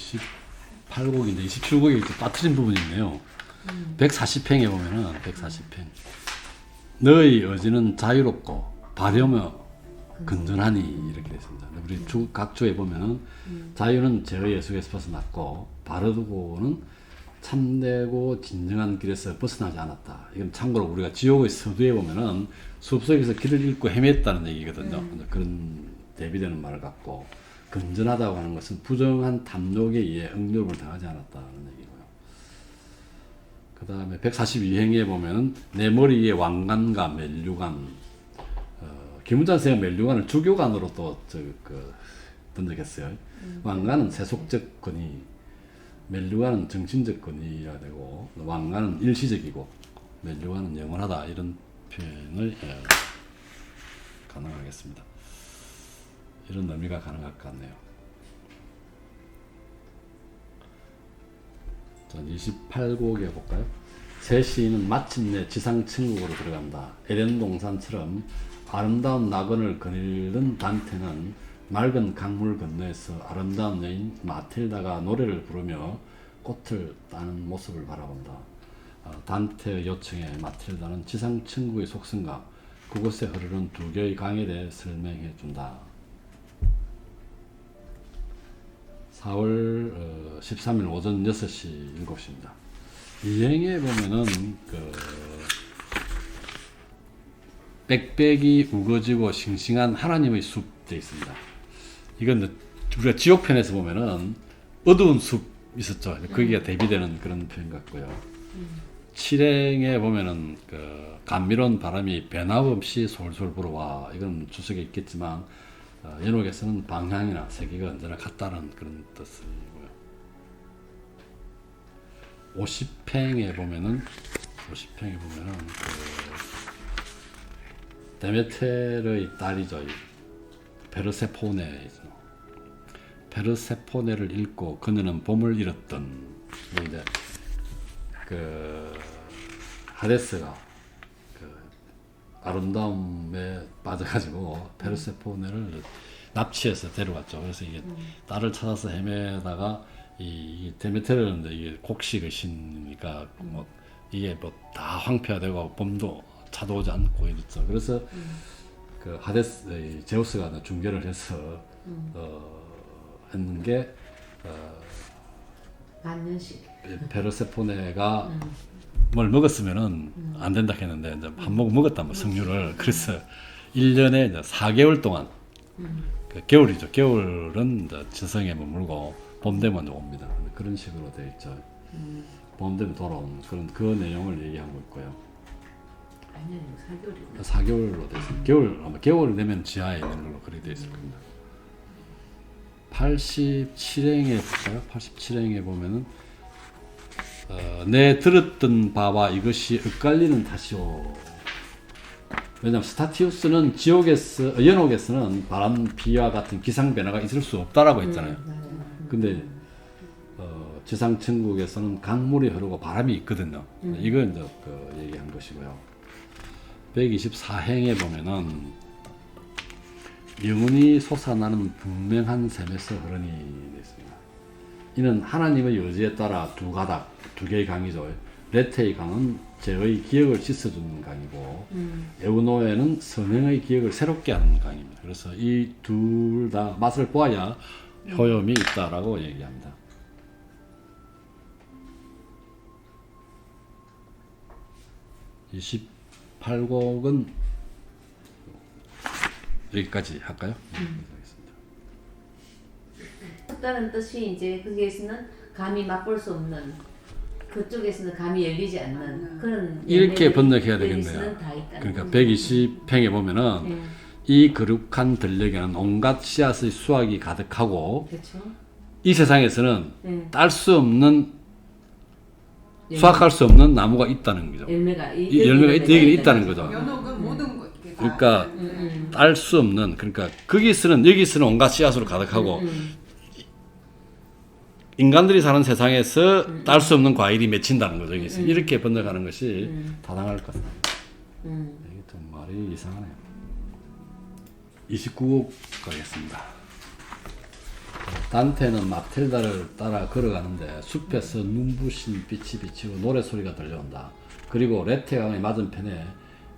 28곡인데 27곡이 빠뜨린 부분이 있네요. 140행에 보면은 140행. 너의 의지는 자유롭고 바르며 건전하니 이렇게 됐습니다. 우리 각 주에 보면은 자유는 죄의 예수에서 벗어났고 바르고는 참되고 진정한 길에서 벗어나지 않았다. 이건 참고로 우리가 지옥의 서두에 보면은 숲속에서 길을 잃고 헤맸다는 얘기거든요. 그런 대비되는 말을 갖고 건전하다고 하는 것은 부정한 탐욕에 의해 응답을 당하지 않았다는 얘기고요. 그 다음에 142행에 보면은 내 머리 위에 왕관과 멜류관, 김은찬 선생은 멜류관을 주교관으로 또 번역했어요. 왕관은 세속적 권위, 멜류관은 정신적 권위가 되고 왕관은 일시적이고 멜류관은 영원하다 이런 표현을 가능하겠습니다. 이런 의미가 가능할 것 같네요. 자, 28곡에 볼까요? 새 시인은 마침내 지상천국으로 들어간다. 에덴 동산처럼 아름다운 낙원을 거닐는 단테는 맑은 강물 건너에서 아름다운 여인 마틸다가 노래를 부르며 꽃을 따는 모습을 바라본다. 단테의 요청에 마틸다는 지상천국의 속성과 그곳에 흐르는 두 개의 강에 대해 설명해 준다. 4월 13일 오전 6시 7시입니다. 이행에 보면은 빽빽이 우거지고 싱싱한 하나님의 숲 되어 있습니다. 이건 우리가 지옥편에서 보면은 어두운 숲 있었죠. 거기가 대비되는 그런 표현 같고요. 칠행에 보면은 감미로운 바람이 변함없이 솔솔 불어와. 이건 주석에 있겠지만 연옥에서는 방향이나 세기가 언제나 같다는 그런 뜻이고요. 50행에 보면은 데메텔의 딸이죠. 페르세포네. 페르세포네를 잃고 그녀는 봄을 잃었던. 이제 하데스가 아름다움에 빠져가지고 페르세포네를 납치해서 데려왔죠. 그래서 이게 딸을 찾아서 헤매다가 이 데메테르는 이게 곡식의 신이니까 뭐 이게 뭐 다 황폐화되고 봄도 찾아오지 않고 이랬죠. 그래서 그 하데스 제우스가 중재를 해서 했는 게 반년씩 페르세포네가 뭘 먹었으면은 안 된다 했는데 이제 한 모금 먹었단 말이야, 석류를. 그래서 1년에 이제 4개월 동안 겨울이죠. 겨울은 이제 지성에 머물고 봄 되면 옵니다. 그런 식으로 되어 있죠. 봄 되면 돌아오는 그 내용을 얘기하고 있고요. 아니요, 4개월이요. 4개월로 되어 있습니다. 겨울 되면 지하에 있는 걸로 그렇게 되어 있을 겁니다. 87행에 볼까요? 87행에 보면은 내 들었던 바와 이것이 엇갈리는 탓이오. 왜냐하면 스타티우스는 연옥에서는 바람, 비와 같은 기상 변화가 있을 수 없다라고 했잖아요. 근데 지상천국에서는 강물이 흐르고 바람이 있거든요. 이건 이제 얘기한 것이고요. 124행에 보면은 영혼이 솟아나는 분명한 샘에서 흐르니 됐습니다. 이는 하나님의 의지에 따라 두 개의 강이죠. 레테의 강은 죄의 기억을 씻어주는 강이고 에우노에는 선행의 기억을 새롭게 하는 강입니다. 그래서 이 둘 다 맛을 보아야 효험이 있다라고 얘기합니다. 이 18곡은 여기까지 할까요? 다른 뜻이 이제 거기에서는 감히 맛볼 수 없는, 그쪽에서는 감히 열리지 않는 그런. 이렇게 번역해야 되겠네요. 다 있다는 그러니까 거죠. 120행에 보면은 이 거룩한 들녘에는 온갖 씨앗의 수확이 가득하고 그렇죠. 이 세상에서는 딸 수 없는 수확할 수 없는 나무가 있다는 거죠. 열매가 여기는 있다는 거죠. 연옥은 모든 것. 그러니까 딸 수 없는, 그러니까 여기서는 온갖 씨앗으로 가득하고 인간들이 사는 세상에서 딸 수 없는 과일이 맺힌다는 거죠. 여기서 이렇게 번역하는 것이 타당할 것 같습니다. 이게 좀 말이 이상하네요. 29곡 가겠습니다. 단테는 마틸다를 따라 걸어가는데 숲에서 눈부신 빛이 비치고 노래소리가 들려온다. 그리고 레테강의 맞은편에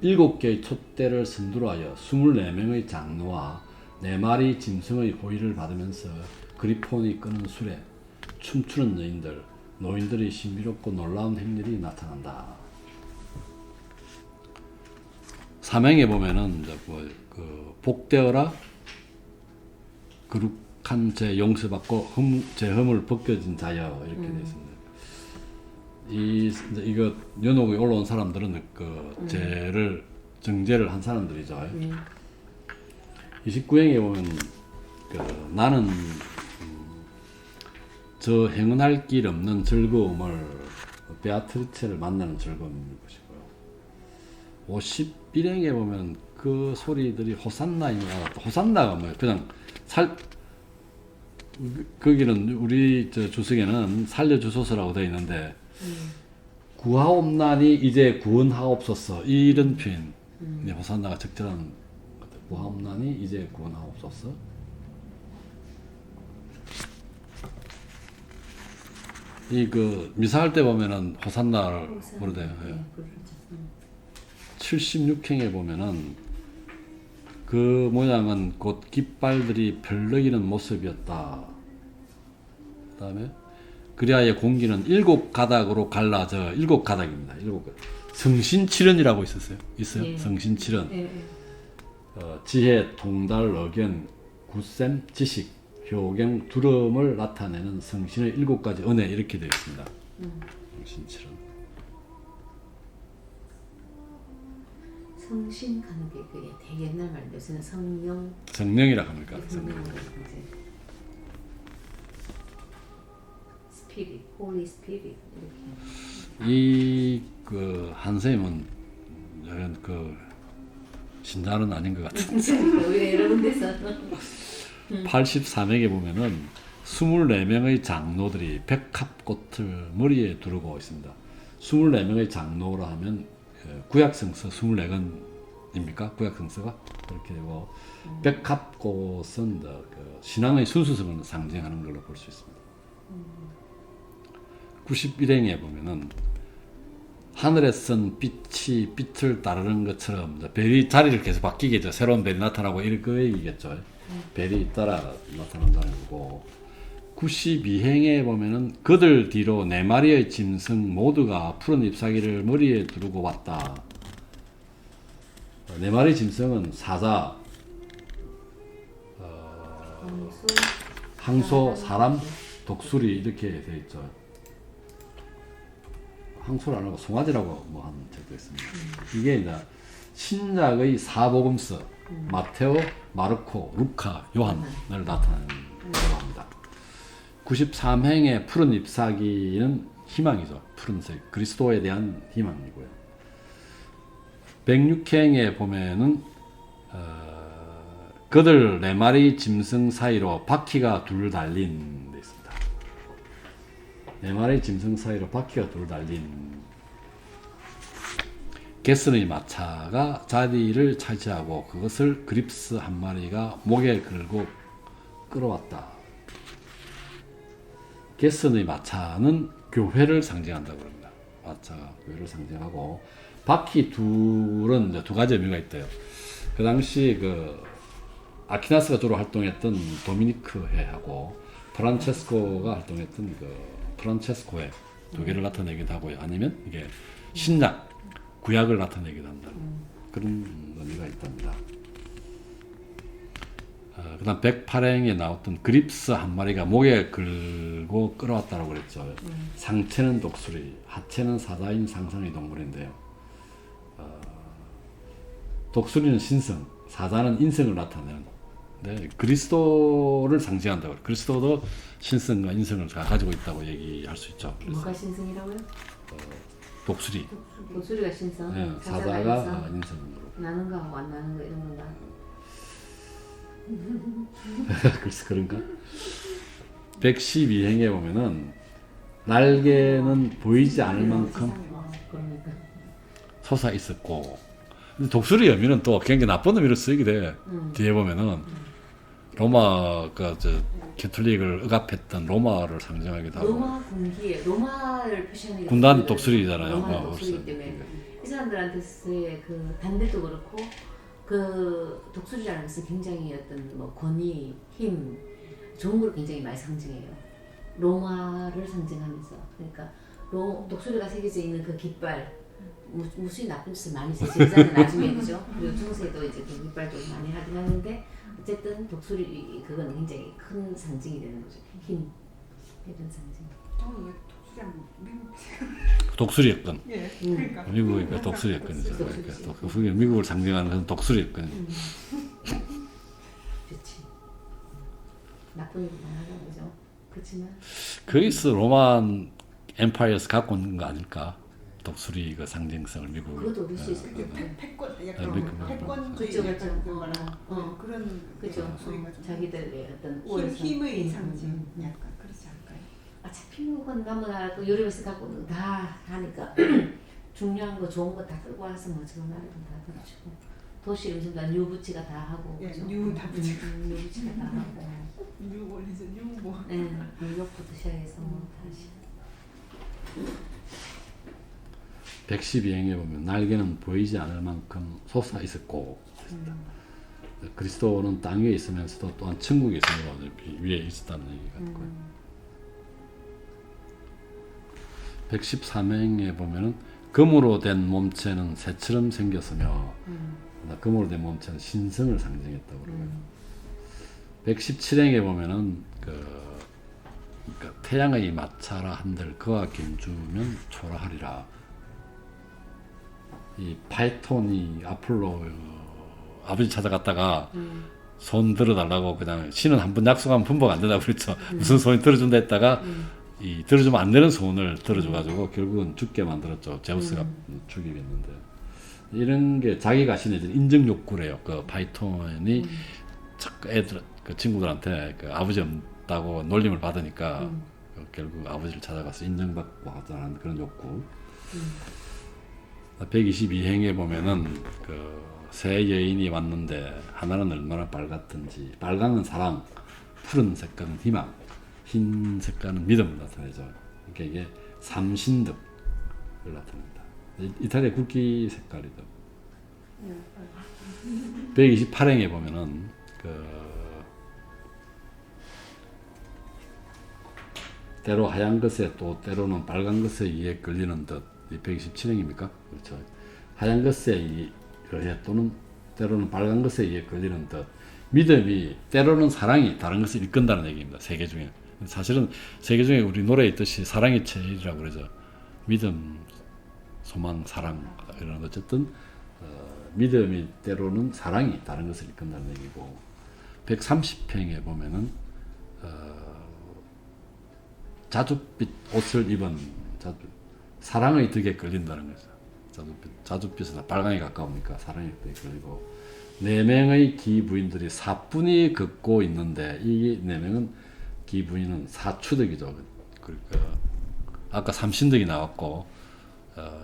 7개의 촛대를 선두로하여 24명의 장로와 4마리 짐승의 호의를 받으면서 그리폰이 끄는 술에 춤추는 노인들의 신비롭고 놀라운 행렬이 나타난다. 사명에 보면은 이제 그 복되어라 거룩한 죄 용서받고 제 흠을 벗겨진 자여 이렇게 되어 있습니다. 이거 연옥에 올라온 사람들은 그 죄를 정죄를 한 사람들이죠. 29행에 보면 그 나는 저 행운할 길 없는 즐거움을 베아트리체를 만나는 즐거움일 것이고요. 51행에 보면 그 소리들이 호산나인가 호산나가 뭐예요? 그냥 거기는 우리 저 주석에는 살려주소서라고 되어 있는데 구하옵나니 이제 구원하옵소서 이런 표현. 호산나가 적절한 것 같아요. 구하옵나니 이제 구원하옵소서. 이 그 미사할 때 보면은 호산나를 부르대요. 예. 76행에 보면은 그 모양은 곧 깃발들이 별러기는 모습이었다. 그 다음에 그리하여 공기는 7가닥으로 갈라져 7가닥입니다. 7가닥. 성신칠언이라고 있어요. 예. 성신칠언. 예. 지혜, 통달, 의견, 굳셈, 지식, 효경, 두려움을 나타내는 성신의 7가지 은혜 이렇게 되어 있습니다. 성신칠언. 성신 가는 게 그게 되게 옛날 말인데 요새는 성령이라고 합니까? 성령 스피릿, 홀리 스피릿 이렇게. 이 그 한쌤은 이런 그 신자는 아닌 것 같은데. 왜 여러 군데서 83회에 보면은 24명의 장로들이 백합꽃을 머리에 두르고 있습니다. 24명의 장로라 하면 구약성서 24권입니까? 구약성서가 그렇게 되고 백합꽃은 그 신앙의 순수성을 상징하는 걸로 볼 수 있습니다. 91행에 보면은 하늘에선 빛이 빛을 따르는 것처럼 별이 자리를 계속 바뀌겠죠. 새로운 별이 나타나고 이럴 그 얘기겠죠. 별이 따라 나타난다는 거고. 92행에 보면은 그들 뒤로 4마리의 짐승 모두가 푸른 잎사귀를 머리에 두르고 왔다. 4마리 짐승은 사자, 항소, 사람, 독수리 이렇게 되어 있죠. 항소를 안 하고 송아지라고 뭐 하는 책도 있습니다. 이게 이제 신약의 사복음서 마테오, 마르코, 루카, 요한을 나타내는 거라고 합니다. 93행의 푸른 잎사귀는 희망이죠. 푸른색 그리스도에 대한 희망이고요. 106행에 보면은 그들 4마리 짐승 사이로 바퀴가 둘 달린 데 있습니다. 4마리 짐승 사이로 바퀴가 둘 달린 게스의 마차가 자리를 차지하고 그것을 그립스 한 마리가 목에 걸고 끌어왔다. 게스의 마차는 교회를 상징한다고 합니다. 마차가 교회를 상징하고 바퀴 둘은 이제 2가지 의미가 있대요. 그 당시 그 아퀴나스가 주로 활동했던 도미니크회하고 프란체스코가 활동했던 그 프란체스코회 2개를 나타내기도 하고요. 아니면 이게 신약, 구약을 나타내기도 한다. 그런 의미가 있답니다. 그 다음 108행에 나왔던 그립스 한 마리가 목에 걸고 끌어왔다고 그랬죠. 상체는 독수리, 하체는 사자인 상상의 동물인데요. 독수리는 신성, 사자는 인성을 나타내는. 네, 그리스도를 상징한다고. 그리스도도 신성과 인성을 다 가지고 있다고 얘기할 수 있죠. 뭐가 신성이라고요? 독수리. 독수리가 신성, 네, 사자가 인성으로. 나는 거하고 안 나는 거 이런 건가? 글쎄 그런가? 112행에 보면은 날개는 보이지 않을 만큼 솟아 있었고, 근데 독수리 의미는 또 굉장히 나쁜 의미로 쓰이게 돼. 뒤에 보면은 로마가 저 캐톨릭을 억압했던 로마를 상징하기도 하고 로마 군기에 로마를 표시하는 게 군단 독수리잖아요. 로마는 뭐, 독수리이기 때문에 이 사람들한테서의 그 반대도 그렇고 그 독수리라는 것은 굉장히 어떤 뭐 권위, 힘, 좋은 걸 굉장히 많이 상징해요. 로마를 상징하면서 그러니까 독수리가 새겨져 있는 그 깃발 무수히 나쁜 짓을 많이 했어요. 제자는 나중에 그죠? 그리고 중세도 이제 그 깃발도 많이 하긴 하는데 어쨌든 독수리 그건 굉장히 큰 상징이 되는 거죠. 힘 이런 상징. 저는 왜 독수리랑 미국 독수리였건 예 그러니까 미국이 독수리였건이죠. 그러니까 미국을 상징하는 것은 독수리였건. 그렇지. 나쁜 일만 하는 거죠. 그렇지만 그리스 로만 엠파이어에서 갖고 온 거 아닐까? 독수리 그 상징성을 미국. 그것도 우리 수 있을 것 같아요. 패권 네, 약간 패권주의 그쵸, 그쵸. 약간 그거나 어. 그런 그죠. 소리가 좀 자기들의 어떤 우월성. 힘의 상징 약간 그렇지 않을까요? 어차피 미국은 너무나 그 유럽에서 갖고 오는 거 다 하니까 중요한 거 좋은 거 다 끌고 와서 뭐 저런 나라는 다 그렇고 도시 요즘 다 뉴부치가 다 하고 예, 그죠? 뉴 다 붙이고. 뉴부치가 다 하고 뉴 원래서 뉴뭐 네, 뉴욕부터 시작해서 뭐 다시 112행에 보면 날개는 보이지 않을 만큼 솟아 있었고 그리스도는 땅 위에 있으면서도 또한 천국에 있으므로 위에 있었다는 얘기 같고요. 113행에 보면은 금으로 된 몸체는 새처럼 생겼으며 금으로 된 몸체는 신성을 상징했다고 그러고요. 117행에 보면은 그러니까 태양의 마차라 한들 그와 김주면 초라하리라. 이 파이톤이 아폴로 아버지 찾아갔다가 손 들어달라고 그냥 신은 한 번 약속하면 분복 안 된다고 그랬죠. 무슨 손이 들어준다 했다가 이 들어주면 안 되는 손을 들어줘가지고 결국은 죽게 만들었죠. 제우스가 죽이겠는데 이런 게 자기가 신의 인정 욕구래요. 그 파이톤이 자꾸 애들 그 친구들한테 그 아버지 없다고 놀림을 받으니까 결국 아버지를 찾아가서 인정받고 하자는 그런 욕구. 122행에 보면은 그 세 여인이 왔는데 하나는 얼마나 빨갛든지 빨강은 사랑, 푸른 색깔은 희망, 흰 색깔은 믿음을 나타내죠. 그러니까 이게 삼신덕을 나타냅니다. 이탈리아 국기 색깔이죠. 128행에 보면은 때로 하얀 것에 또 때로는 빨간 것에 의해 끌리는 듯. 127행입니까? 그렇죠. 하얀 것에 의해 또는 때로는 빨간 것에 의해 걸리는 듯 믿음이 때로는 사랑이 다른 것을 이끈다는 얘기입니다. 세 개 중에 사실은 세 개 중에 우리 노래에 있듯이 사랑이 제일이라고 그러죠. 믿음, 소망, 사랑 이런 어쨌든 믿음이 때로는 사랑이 다른 것을 이끈다는 얘기고 130행에 보면은 자줏빛 옷을 입은 사랑의 덕에 걸린다는 거죠. 자줏빛은 빨강에 가까우니까 사랑의 덕에 걸리고 4명의 기부인들이 사뿐히 걷고 있는데 이 4명은 기부인은 사추덕이죠. 그러니까 아까 삼신덕이 나왔고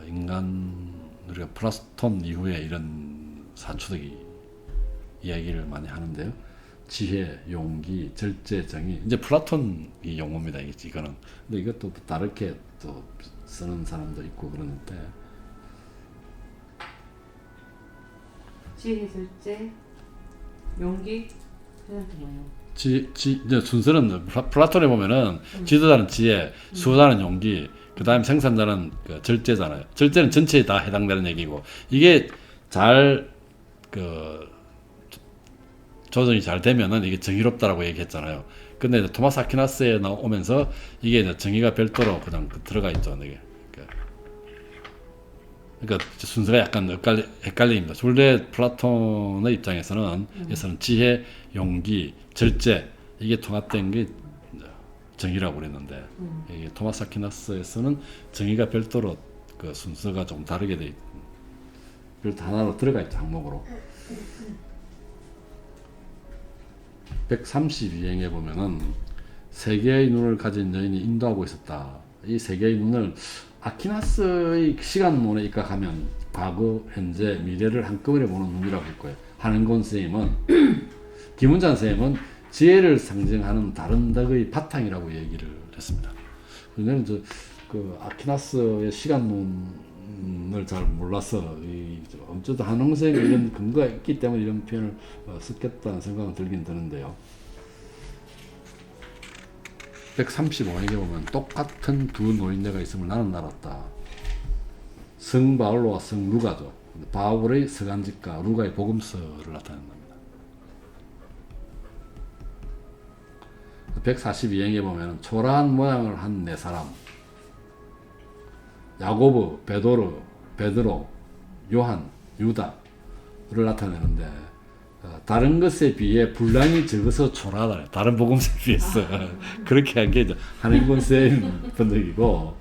인간 우리가 플라톤 이후에 이런 사추덕이 이야기를 많이 하는데요. 지혜, 용기, 절제, 정의 이제 플라톤이 용어입니다. 이거는 근데 이것도 다르게 또 쓰는 사람도 있고 그러는데 지혜, 절제, 용기 그런 게 뭐예요? 이제 순서는 플라톤에 보면은 지도자는 지혜, 수호자는 용기, 그 다음에 생산자는 그 절제잖아요. 절제는 전체에 다 해당되는 얘기고 이게 잘 조정이 잘 되면은 이게 정의롭다라고 얘기했잖아요. 근데 이제 토마스 아퀴나스에 나오면서 이게 이제 정의가 별도로 그냥 들어가 있죠. 이게. 그러니까 순서가 약간 헷갈립니다. 원래 플라톤의 입장에서는 지혜, 용기, 절제 이게 통합된 게 정의라고 그랬는데 이게 토마스 아퀴나스에서는 정의가 별도로 그 순서가 좀 다르게 돼 별도 하나로 들어가 있죠. 항목으로. 132행에 보면은 세 개의 눈을 가진 여인이 인도하고 있었다. 이 세 개의 눈을 아퀴나스의 시간론에 입각하면 과거, 현재, 미래를 한꺼번에 보는 눈이라고 할 거예요. 한은권 선생님은 김은찬 선생님은 지혜를 상징하는 다른 덕의 바탕이라고 얘기를 했습니다. 왜냐면 그 아퀴나스의 시간론을 잘 몰라서 어쩌다 한홍생에 이런 근거가 있기 때문에 이런 표현을 썼겠다는 생각은 들긴 드는데요. 135행에 보면 똑같은 두 노인네가 있음을 나는 알았다. 성 바울로와 성 루가죠. 바울의 서간집과 루가의 복음서를 나타낸답니다. 142행에 보면 초라한 모양을 한 네 사람, 야고보, 베드로, 요한, 유다를 나타내는데 다른 것에 비해 분량이 적어서 초라하다. 다른 복음서에 비해서 그렇게 한 게 한인권 쌤 번역이고,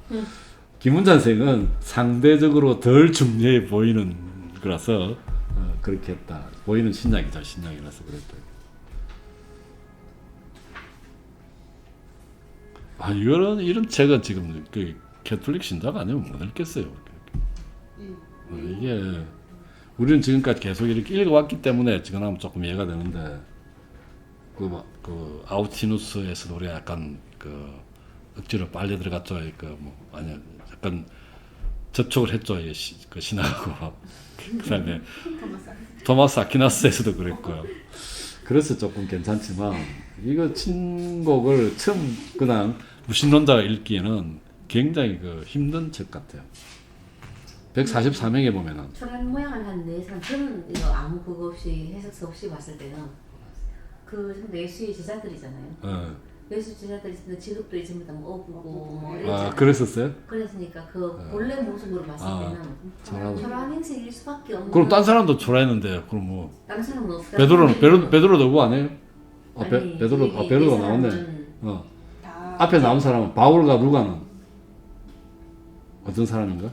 김훈찬 생은 상대적으로 덜 중요해 보이는 거라서 그렇게 했다. 보이는 신약이죠. 신약이라서 그랬다. 이런 책은 지금 그 캐톨릭 신자가 아니면 못 읽겠어요. 이게 우리는 지금까지 계속 이렇게 읽어왔기 때문에 지금 하면 조금 이해가 되는데, 그 아우티누스에서도 우리가 약간 그 억지로 빨려 들어갔죠. 아니 약간 접촉을 했죠. 그 신학하고. 그다음에 토마스 아퀴나스에서도 그랬고요. 그래서 조금 괜찮지만 이거 친곡을 처음 그냥 무신론자가 읽기에는 굉장히 그 힘든 책 같아요. 143행에 보면은 초라한 모양을 한 네 사람, 저는 이거 아무 그거 없이 해석서 없이 봤을 때는 그 예수의 제자들이잖아요. 예수 제자들이 직업도 전부 다뭐 어부고 뭐 이랬잖아요. 그랬었어요? 그랬으니까 그 본래 모습으로 봤을 때는 초라한 행색일 수밖에 없는. 그럼 딴 사람도 초라했는데 그럼 뭐 다른 사람은 없다. 베드로도 그거 아니에요? 아니, 베드로가 나왔네. 다 앞에 나온 사람은 바울과 루가는 어떤 사람인가?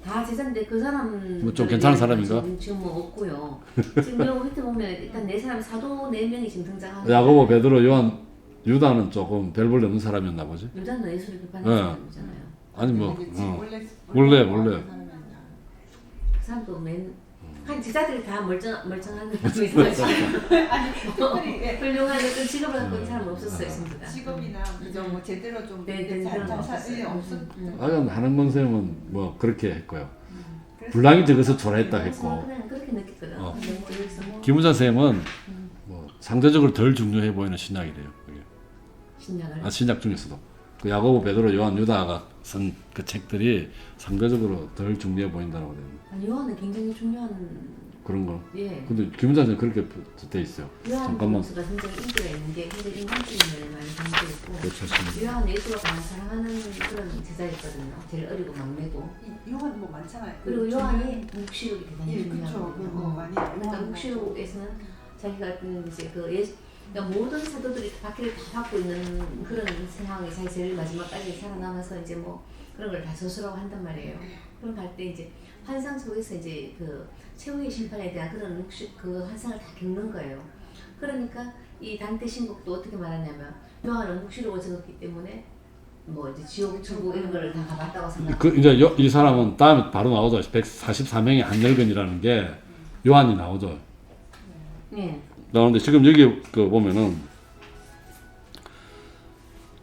다 제자인데 그 사람 뭐좀 괜찮은 사람인가? 지금 뭐 없고요. 지금 여기 밑에 보면 일단 네 사람 사도 네 명이 지금 등장하고. 야고보, 베드로, 요한, 유다는 조금 별 볼일 없는 사람이었나 보지? 유다는 예수를 비판하는 사람이잖아요. 아니 뭐 원래 원래. 그 사람도 한 제자들이 다 멀쩡한 느낌이 있어가지고 훌륭한 어떤 직업을 갖고 있는 사람은 없었어요, 전부 다. 직업이나 그저 뭐 제대로 좀 네, 잘 그런 없었어요. 하여간 하는 선생님은 뭐 그렇게 했고요. 분량이 적어서 초라했다 했고, 그냥 그렇게 느꼈거든. 여기서 뭐 김우자 선생님은 뭐 상대적으로 덜 중요해 보이는 신약이래요. 그게. 신약을. 신약 중에서도 그 야고보, 베드로, 요한, 유다가 쓴 그 책들이 상대적으로 덜 중요해 보인다고 돼요. 요한은 굉장히 중요한. 그런 거. 예. 근데 김우자 선생 그렇게 돼 있어요. 요한 잠깐만. 복음서가 굉장히 인기가 있는 게 굉장히 인간성을 많이 담고 있고. 그렇죠. 요한 예수가 가장 사랑하는 그런 제자였거든요. 제일 어리고 막내고. 요한 뭐 많잖아요. 그리고 요한이 묵시록이 대단히 예, 중요하고. 그쵸. 뭐 많이 그러니까 요한 묵시록에서는 자기가 어떤 이제 그 그러니까 모든 사도들이 박해를 다 받고 있는 그런 상황에 자기 제일 마지막까지 살아남아서 이제 뭐 그런 걸 다 저수라고 한단 말이에요. 그럼 갈 때 이제 환상 속에서 이제 그 최후의 심판에 대한 그런 묵시 그 환상을 다 겪는 거예요. 그러니까 이 단테 신곡도 어떻게 말하냐면 요한은 묵시록을 적었기 때문에 뭐 이제 지옥 천국 이런 걸 다 가봤다고 생각. 이제 이 사람은 다음에 바로 나오죠. 143행의 한열근이라는 게 요한이 나오죠. 네. 나오는데 지금 여기 그 보면은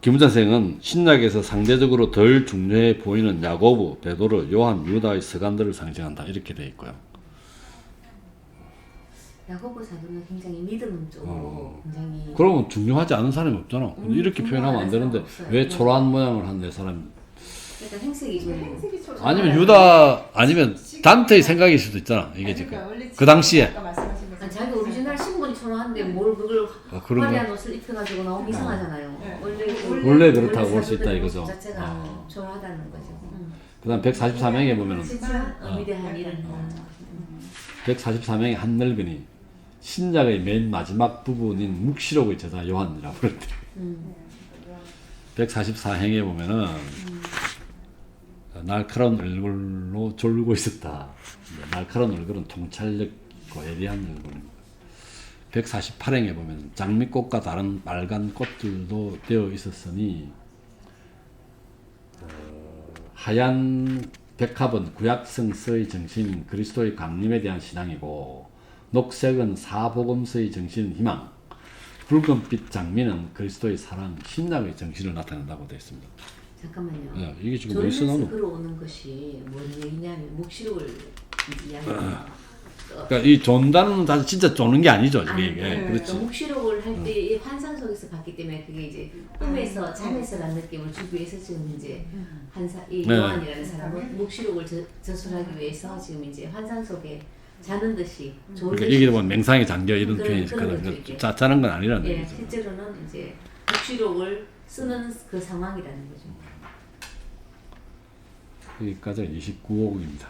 김우자 선생은 신약에서 상대적으로 덜 중요해 보이는 야고보, 베드로, 요한, 유다의 서간들을 상징한다 이렇게 돼 있고요. 야고보 사도는 굉장히 믿음 쪽으로 굉장히. 그러면 중요하지 않은 사람이 없잖아. 이렇게 표현하면 안 되는데 왜 초라한 모양을 한 네 사람? 일단 행색이 좀. 행색이 좀 아니면 유다 아니면 단테의 생각일 수도 있잖아. 이게 지금 그 당시에. 아까 말씀하신 아니, 자기 오리지널 신분이 초라한데 뭘 그걸 그런 화려한 거. 옷을 입혀가지고 나오면 이상하잖아요. 네. 원래 그렇다고 볼 수 있다 사도들의 이거죠. 모습 자체가 초라하다는 거죠. 그다음 143행에 보면은 진짜 위대한 이런. 143행의 한늙은이 신약의 맨 마지막 부분인 묵시록의 제자 요한이라고 그랬대. 144행에 보면은 날카로운 얼굴로 졸고 있었다. 날카로운 얼굴은 통찰력과 예리한 얼굴입니다. 148행에 보면 장미꽃과 다른 빨간 꽃들도 되어 있었으니 하얀 백합은 구약성서의 정신인 그리스도의 강림에 대한 신앙이고 녹색은 사복음서의 정신인 희망, 붉은빛 장미는 그리스도의 사랑, 신약의 정신을 나타낸다고 되어 있습니다. 잠깐만요. 예, 이게 지금 졸면서 어디서 걸어오는 것이 뭐냐면 묵시록을 이야기해요. 그러니까 이 존다는 사실 진짜 조는 게 아니죠. 아니, 이게 네. 그렇지. 묵시록을 할 때 이 환상 속에서 봤기 때문에 그게 이제 꿈에서 잠에서 난 느낌을 주기 위해서 지금 이제 이 네. 요한이라는 사람은 묵시록을 저술하기 위해서 지금 이제 환상 속에 자는 듯이 그러니까 이게 보면 맹상에 잠겨 이런 표현이 그런 거죠, 있거든요. 이게. 자는 건 아니라는 예, 얘기죠. 실제로는 이제 묵시록을 쓰는 그 상황이라는 거죠. 여기까지가 29호국입니다.